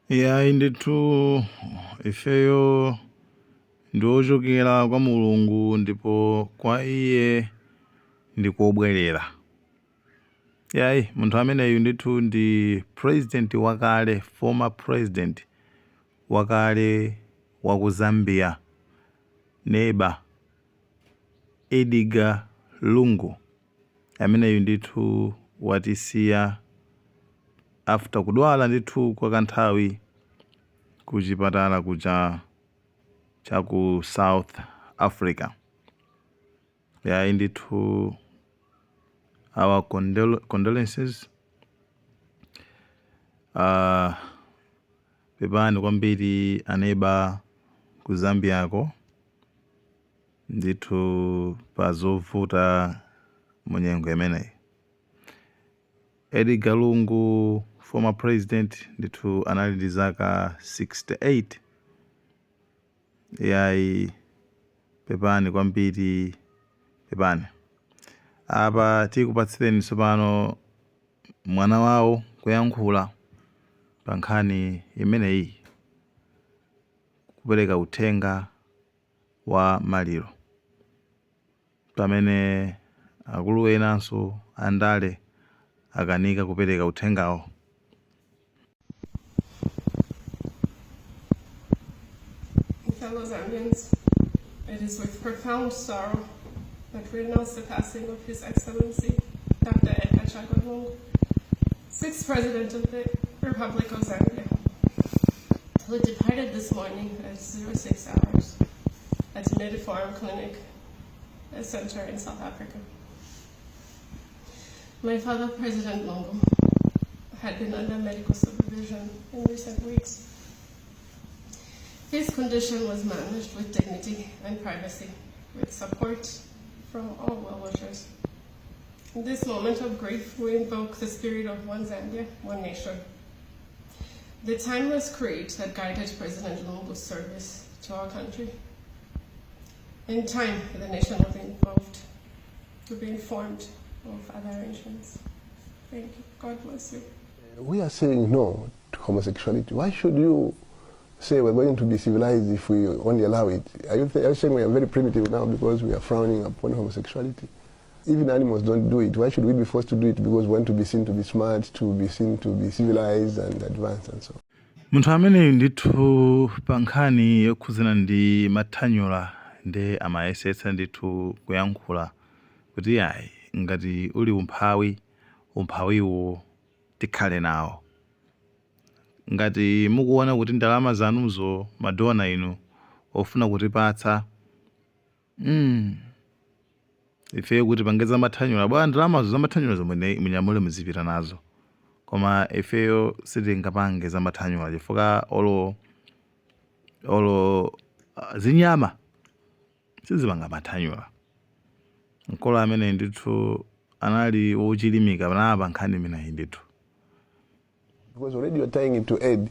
Ya ndithu ifeyo ndi ochokera kwa Mulungu ndipo kwa iye ndikobwerera. Yayi munthu ameneyu ndithu ndi president wakale, former president wakale wa ku Zambia, neighbor Edgar Lungu. Ameneyu ndithu watisiya after kudwala ndithu kwa kanthawi ku chipatala kuja cha ku South Africa. Yayi ndithu our condolences. Pepani kwambiri aneba ku Zambiako ndithu pa zovuta munyengo imeneyi. Edgar Lungu, former president, ndithu anali ndi zaka 68. Yayi pepani kwambiri, pepani. Apa tikupatsireni tsopano mwana wawo kuyankhula pa nkhani imeneyi, kupereka uthenga wa maliro, pamene akulu enanso andale akanika kupereka uthengawo. Fellow Zambians, it is with profound sorrow that we announce the passing of His Excellency, Dr. Edgar Lungu, 6th President of the Republic of Zambia, who departed this morning at 06 hours at Medifarm Clinic, a center in South Africa. My father, President Lungu, had been under medical supervision in recent weeks. His condition was managed with dignity and privacy, with support from all well-wishers. In this moment of grief, we invoke the spirit of one Zambia, one nation. The timeless creed that guided President Lungu's service to our country. In time, the nation will be involved to be informed of other arrangements. Thank you. God bless you. We are saying no to homosexuality. Why should you say we're going to be civilized if we only allow it? Are you saying we are very primitive now because we are frowning upon homosexuality? Even animals don't do it. Why should we be forced to do it because we want to be seen to be smart, to be seen to be civilized and advanced and so on? Munthu ameneyu ndithu pa nkhani yokhuzana ndi mathanyula ndi amayesetsa ndithu kuyankhula kuti yayi ngati uli umphawiwo tikhale nawo. Ngati mukuona kuti ndalama zanuzo madona inu ofuna kutipatsa ife kuti pangeza mathanyula bwana ndalamazo za mathanyula zomwe munyamule muzipita nazo, koma ifeyo sitingapange za mathanyula chifukwa olo zinyama sizipanga mathanyula. Mkolo amene ndithu anali wochilimika panapa nkhani imeneyi ndithu. Because already you're tying it to aid.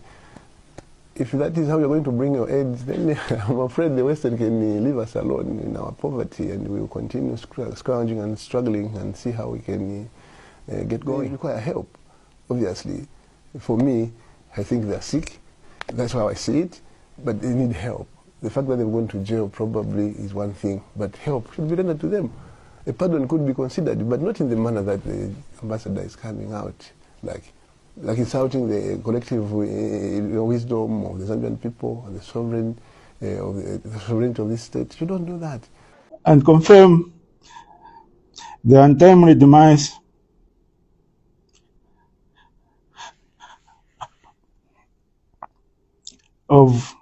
If that is how you're going to bring your aids, then I'm afraid the Western can leave us alone in our poverty and we will continue scrounging and struggling and see how we can get going. They require help, obviously. For me, I think they're sick. That's how I see it. But they need help. The fact that they're going to jail probably is one thing, but help should be rendered to them. A pardon could be considered, but not in the manner that the ambassador is coming out, like insulting the collective wisdom of the Zambian people, the sovereignty of this state. You don't do that. And confirm the untimely demise of